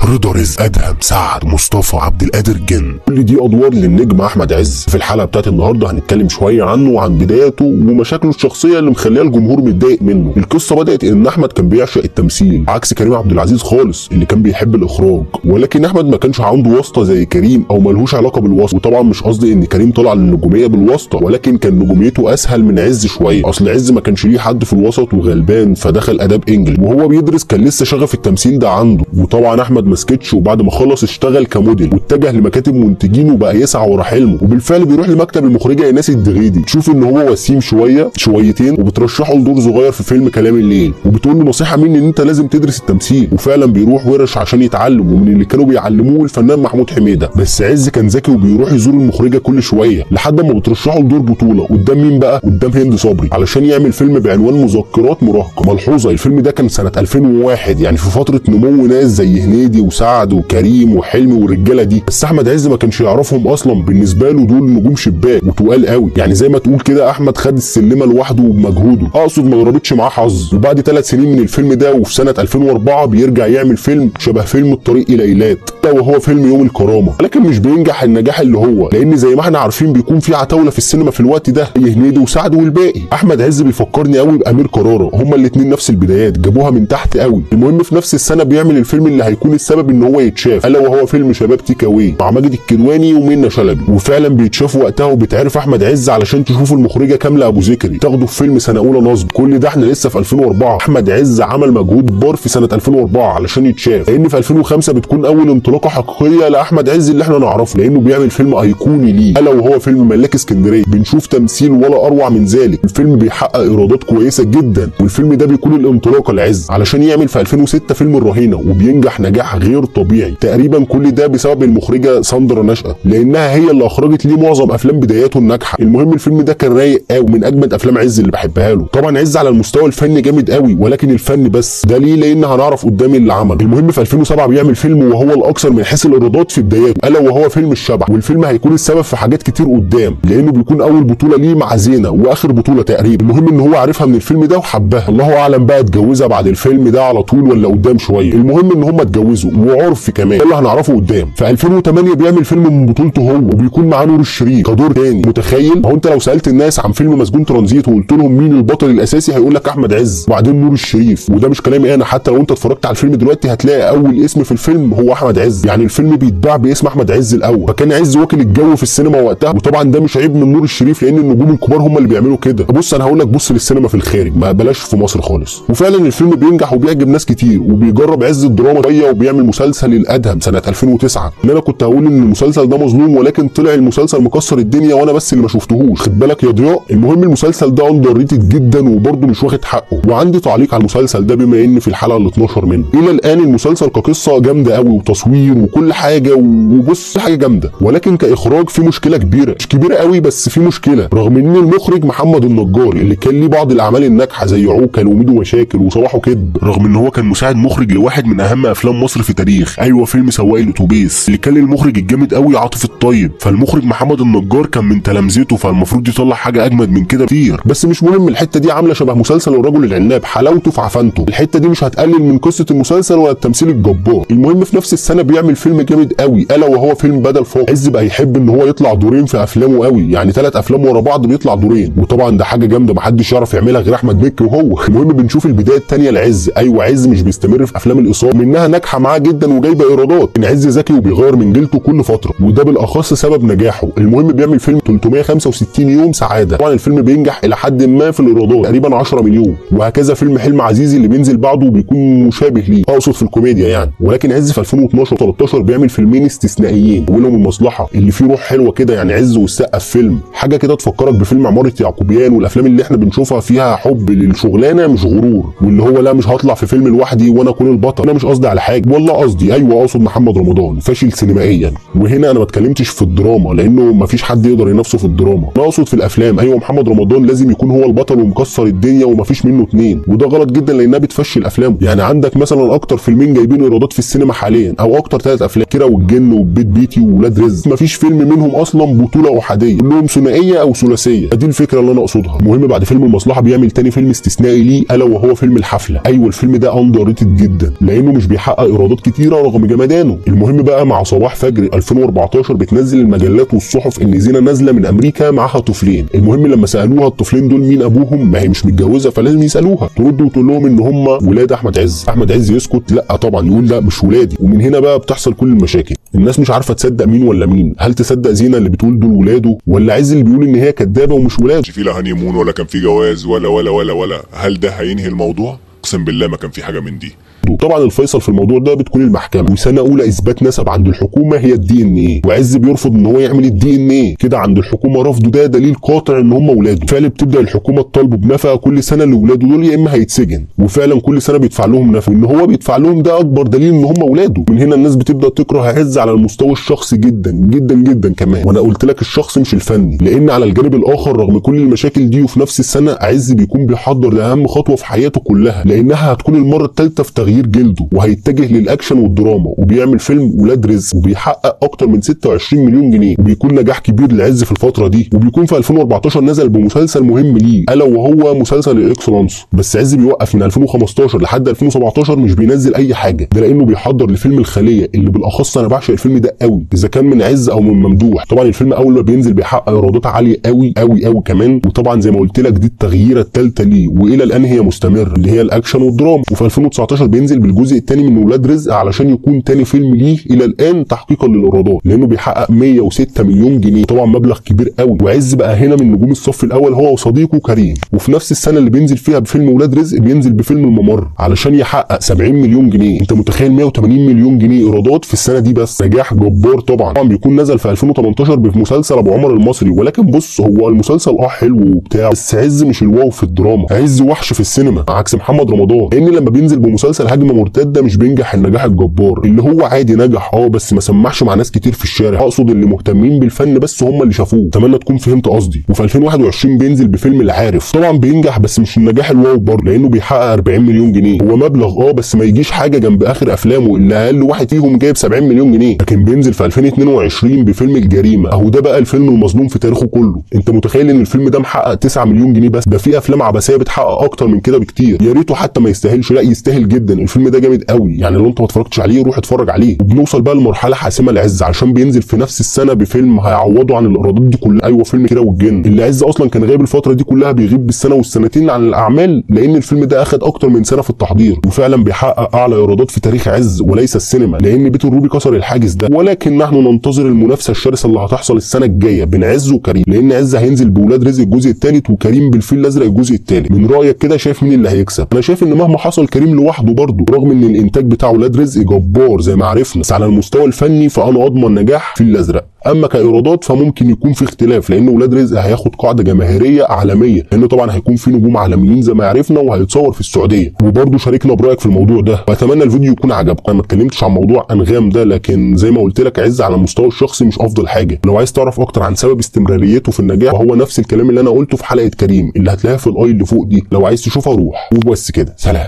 رضا رزق، ادهم، سعد، مصطفى، عبد القادر جن، كل دي ادوار للنجم احمد عز. في الحلقه بتاعت النهارده هنتكلم شويه عنه وعن بداياته ومشاكله الشخصيه اللي مخليه الجمهور متضايق منه. القصه بدات ان احمد كان بيعشق التمثيل عكس كريم عبد العزيز خالص اللي كان بيحب الاخراج، ولكن احمد ما كانش عنده واسطه زي كريم او ملهوش علاقه بالواسطه. وطبعا مش قصدي ان كريم طلع للنجوميه بالواسطه، ولكن كان نجوميته اسهل من عز شويه. اصل عز ما كانش ليه حد في الوسط وغلبان، فدخل اداب انجلش وهو بيدرس كان لسه شغف التمثيل ده عنده. وطبعا احمد ما سكتش، وبعد ما خلص اشتغل كموديل واتجه لمكاتب منتجين وبقى يسعى ورا حلمه. وبالفعل بيروح لمكتب المخرجه ايناس الدغيدي، تشوف ان هو وسيم شويتين وبترشحه لدور صغير في فيلم كلام الليل، وبتقول له نصيحه مني ان انت لازم تدرس التمثيل. وفعلا بيروح ورش عشان يتعلم، ومن اللي كانوا بيعلموه الفنان محمود حميده. بس عز كان ذكي وبيروح يزور المخرجه كل شويه لحد ما بترشحه لدور بطوله قدام مين بقى؟ قدام هند صبري، علشان يعمل فيلم بعنوان مذكرات مراهقه. ملحوظه الفيلم ده كان سنه 2001، يعني في فتره نمو ناس زي هنيدي وسعد وكريم وحلمي والرجاله دي. بس احمد عز ما كانش يعرفهم اصلا، بالنسبه له دول نجوم شباك وتقال قوي، يعني زي ما تقول كده احمد خد السلمه لوحده وبمجهوده، اقصد ما ضربتش معاه حظ. وبعد 3 سنين من الفيلم ده وفي سنه 2004 بيرجع يعمل فيلم شبه فيلم الطريق الى ايلات، وهو فيلم يوم الكرامه، لكن مش بينجح النجاح اللي هو، لان زي ما احنا عارفين بيكون في عتاوله في السينما في الوقت ده، هنيدي وسعد والباقي. احمد عز بيفكرني قوي بامير كرارة، هما الاثنين نفس البدايات، جابوها من تحت قوي. المهم في نفس السنه بيعمل الفيلم اللي هيكون السبب ان هو يتشاف، الا وهو فيلم شباب تيك اواي مع ماجد الكدواني ومنى شلبي. وفعلا بيتشاف وقتها وبتعرف احمد عز علشان تشوفوا المخرجه كامله ابو ذكري تاخده في فيلم سنه اولى نصب. كل ده احنا لسه في 2004. احمد عز عمل مجهود بار في سنه 2004 علشان يتشاف، لان في 2005 بتكون اول انطلاقه حقيقيه لاحمد عز اللي احنا نعرفه، لانه بيعمل فيلم ايقوني ليه، الا وهو فيلم ملاك اسكندريه. بنشوف تمثيل ولا اروع من ذلك. الفيلم بيحقق ايرادات كويسه جدا، والفيلم ده بيكون الانطلاقه لعز علشان يعمل في 2006 فيلم الرهينه، وبينجح نجاح غير طبيعي. تقريبا كل ده بسبب المخرجه ساندرا نشأة، لانها هي اللي اخرجت ليه معظم افلام بداياته الناجحه. المهم الفيلم ده كان رايق قوي، من اجمد افلام عز اللي بحبها له. طبعا عز على المستوى الفني جامد قوي، ولكن الفن بس ده ليه؟ لان هنعرف قدام اللي عمل. المهم في 2007 بيعمل فيلم وهو الاكثر من حيث الايرادات في بداياته، الا وهو فيلم الشبح. والفيلم هيكون السبب في حاجات كتير قدام، لانه بيكون اول بطوله ليه مع زينه واخر بطوله تقريبا. المهم ان هو عارفها من الفيلم ده وحبها، الله اعلم بقى اتجوزها بعد الفيلم ده على طول ولا قدام شويه. المهم ان هم اتجوزوا وعرف كمان، ده اللي هنعرفه قدام. في 2008 بيعمل فيلم من بطولته هو، وبيكون معاه نور الشريف كدور تاني. متخيل؟ هو انت لو سالت الناس عن فيلم مسجون ترانزيت وقلت لهم مين البطل الاساسي هيقول لك احمد عز وبعدين نور الشريف. وده مش كلامي انا، حتى لو انت اتفرجت على الفيلم دلوقتي هتلاقي اول اسم في الفيلم هو احمد عز، يعني الفيلم بيتباع باسم احمد عز الاول. فكان عز واكل الجو في السينما وقتها، وطبعا ده مش عيب من نور الشريف، لان النجوم الكبار هم اللي بيعملوا كده. بص انا هقول لك، بص للسينما في الخارج، ما بلاش في مصر خالص. وفعلا الفيلم بينجح وبيعجب ناس كتير، وبيجرب عز الدراما شويه، وبيعمل مسلسل الادهم سنه 2009. ان انا كنت هقول ان المسلسل ده مظلوم، ولكن طلع المسلسل مكسر الدنيا وانا بس اللي ما شفتهوش، خد بالك يا ضياء. المهم المسلسل ده اندر ريتد جدا وبرده مش واخد حقه. وعندي تعليق على المسلسل ده بما ان في الحلقه ال 12 منه. الى الان المسلسل كقصه جامده قوي وتصوير وكل حاجه، وبص حاجه جامده، ولكن كاخراج في مشكله كبيره، مش كبيره قوي بس في مشكله. رغم ان المخرج محمد النجار اللي كان ليه بعض الاعمال الناجحه زي عوكل وميدو مشاكل وصباح وكذب، رغم ان هو كان مساعد مخرج لواحد من اهم افلام مصر في تاريخ، ايوه فيلم سواق الاتوبيس اللي كان للمخرج الجامد قوي عاطف الطيب. فالمخرج محمد النجار كان من تلامذته، فالمفروض يطلع حاجه اجمد من كده كتير. بس مش مهم، الحته دي عامله شبه مسلسل الرجل العناب، حلاوته في عفنته. الحته دي مش هتقلل من قصه المسلسل ولا التمثيل الجبار. المهم في نفس السنه بيعمل فيلم جامد قوي، الا وهو فيلم بدل فوق. عز بقى يحب ان هو يطلع دورين في افلامه قوي، يعني 3 افلام ورا بعض بيطلع دورين، وطبعا ده حاجه جامده محدش يعرف يعملها غير احمد مكي وهو. المهم بنشوف البدايه الثانيه لعز. ايوه عز مش بيستمر في افلام الاصابه، منها ناجحه معاه جدا وجايبه ايرادات. ان عز ذكي وبيغير من جلده كل فتره، وده بالاخص سبب نجاحه. المهم بيعمل فيلم 365 يوم سعاده، طبعا الفيلم بينجح الى حد ما في الايرادات، تقريبا 10 مليون. وهكذا فيلم حلم عزيزي اللي بينزل بعده وبيكون مشابه ليه، اقصد في الكوميديا يعني. ولكن عز في 2012 و13 بيعمل فيلمين استثنائيين، اولهم المصلحه اللي فيه روح حلوه كده، يعني عز والسقا في فيلم، حاجه كده تفكرك بفيلم عماره يعقوبيان والافلام اللي احنا بنشوفها فيها حب للشغلانه مش غرور، واللي هو لا مش هطلع في فيلم لوحدي وانا اكون البطل. انا مش قصدي على حاجه، والله قصدي ايوه اقصد محمد رمضان فاشل سينمائيا. وهنا انا ما اتكلمتش في الدراما، لانه ما فيش حد يقدر ينافسه في الدراما، انا اقصد في الافلام. ايوه محمد رمضان لازم يكون هو البطل ومكسر الدنيا وما فيش منه اتنين، وده غلط جدا لانها بتفشل افلامه. يعني عندك مثلا اكتر فيلمين جايبين ايرادات في السينما حاليا، او اكتر 3 افلام، كيرة والجن وبيت بيتي وولاد رزق، ما فيش فيلم منهم اصلا بطوله احاديه، كلهم ثنائيه او ثلاثيه. دي الفكره اللي انا اقصدها. المهم بعد فيلم المصلحه بيعمل تاني فيلم استثنائي ليه، الا وهو فيلم الحفله. ايوه الفيلم ده اندر ريتد جدا، لانه مش بيحقق ايرادات ايرادات كتيره رغم جمدانه. المهم بقى مع صباح فجر 2014 بتنزل المجلات والصحف ان زينه نازله من امريكا معاها طفلين. المهم لما سالوها الطفلين دول مين ابوهم، ما هي مش متجوزه فلازم يسالوها، ترد وتقول لهم ان هم ولاد احمد عز. احمد عز يسكت لا طبعا، يقول لا مش ولادي. ومن هنا بقى بتحصل كل المشاكل. الناس مش عارفه تصدق مين ولا مين، هل تصدق زينه اللي بتقول دول ولاده ولا عز اللي بيقول ان هي كدابه ومش ولاده؟ في لا هانيمون ولا كان في جواز ولا هل ده هينهي الموضوع؟ اقسم بالله ما كان في حاجه من دي. وطبعا الفيصل في الموضوع ده بتكون المحكمه، وسنه اولى اثبات نسب عند الحكومه هي الدي ان ايه، وعز بيرفض ان هو يعمل الدي ان ايه. كده عند الحكومه رفضه ده دليل قاطع ان هم ولاده. فعلا بتبدا الحكومه تطالبه بنفقه كل سنه لاولاده دول، يا اما هيتسجن. وفعلا كل سنه بيدفع لهم نفقه، وان هو بيدفع لهم ده اكبر دليل ان هم ولاده. من هنا الناس بتبدا تكره عز على المستوى الشخصي جدا جدا جدا كمان. وانا قلت لك الشخص مش الفني، لان على الجانب الاخر رغم كل المشاكل دي وفي نفس السنه عز بيكون بيحضر لاهم خطوه في حياته كلها، لانها هتكون المره الثالثه في تغيير جلده، وهيتجه للاكشن والدراما، وبيعمل فيلم ولاد رزق وبيحقق اكتر من 26 مليون جنيه، وبيكون نجاح كبير لعز في الفتره دي. وبيكون في 2014 نزل بمسلسل مهم ليه الا وهو مسلسل الاكسلانس. بس عز بيوقف من 2015 لحد 2017 مش بينزل اي حاجه، ده لانه بيحضر لفيلم الخليه اللي بالاخص انا بعشق الفيلم ده قوي، اذا كان من عز او من ممدوح. طبعا الفيلم اول ما بينزل بيحقق ايرادات عاليه قوي قوي قوي كمان. وطبعا زي ما قلت لك دي التغييره الثالثه ليه، والى الان هي مستمره اللي هي الاكشن والدراما. وفي 2019 بينزل بالجزء الثاني من ولاد رزق علشان يكون تاني فيلم ليه الى الان تحقيقا للايرادات، لانه بيحقق 106 مليون جنيه، طبعا مبلغ كبير قوي. وعز بقى هنا من نجوم الصف الاول هو وصديقه كريم. وفي نفس السنه اللي بينزل فيها بفيلم ولاد رزق بينزل بفيلم الممر علشان يحقق 70 مليون جنيه. انت متخيل 180 مليون جنيه ايرادات في السنه دي، بس نجاح جبار. طبعا بيكون نزل في 2018 بمسلسل ابو عمر المصري، ولكن بص هو المسلسل حلو وبتاع، بس عز مش الواو في الدراما، عز وحش في السينما عكس محمد رمضان. لان لما بينزل بمسلسل هجمه مرتده مش بينجح النجاح الجبار، اللي هو عادي نجح بس ما سمعش مع ناس كتير في الشارع، اقصد اللي مهتمين بالفن بس هم اللي شافوه. اتمنى تكون فهمت قصدي. وفي 2021 بينزل بفيلم العارف، طبعا بينجح بس مش النجاح الواو برضه، لانه بيحقق 40 مليون جنيه. هو مبلغ بس ما يجيش حاجه جنب اخر افلامه اللي اقل واحد فيهم جايب 70 مليون جنيه. لكن بينزل في 2022 بفيلم الجريمه، اهو ده بقى الفيلم المظلوم في تاريخه كله. انت متخيل ان الفيلم ده محقق 9 مليون جنيه بس؟ ده في افلام عبثيه بتحقق اكتر من كده بكتير، يا ريته حتى ما يستاهلش. لا يستاهل جدا، الفيلم ده جامد قوي يعني، لو انت ما اتفرجتش عليه روح اتفرج عليه. وبنوصل بقى لمرحله حاسمه لعز علشان بينزل في نفس السنه بفيلم هيعوضه عن الايرادات دي كلها. ايوه فيلم كيرة والجن، اللي عز اصلا كان غايب الفتره دي كلها، بيغيب بالسنه والسنتين عن الاعمال لان الفيلم ده اخد اكتر من سنه في التحضير. وفعلا بيحقق اعلى ايرادات في تاريخ عز وليس السينما، لان بيت الروبي كسر الحاجز ده. ولكن نحن ننتظر المنافسه الشرسه اللي هتحصل السنه الجايه بين عز وكريم، لان عز هينزل بولاد رزق الجزء الثالث وكريم بالفيل الازرق الجزء الثالث. من رايك كده شايف مين اللي هيكسب؟ انا شايف ان مهما حصل كريم لوحده برضه، رغم ان الانتاج بتاع ولاد رزق جبار زي ما عرفنا، بس على المستوى الفني فانا اضمن نجاح في الازرق. اما كايرادات فممكن يكون في اختلاف، لان ولاد رزق هياخد قاعده جماهيريه عالميه، لان طبعا هيكون في نجوم عالميين زي ما عرفنا وهيتصور في السعوديه. وبرضه شاركنا برايك في الموضوع ده، واتمنى الفيديو يكون عجبكم. انا ما اتكلمتش عن موضوع انغام ده، لكن زي ما قلت لك عز على المستوى الشخصي مش افضل حاجه. لو عايز تعرف اكتر عن سبب استمراريته في النجاح، وهو نفس الكلام اللي انا قلته في حلقه كريم اللي هتلاقيها في الاي اللي فوق دي، لو عايز تشوفها روح. وبس كده، سلام.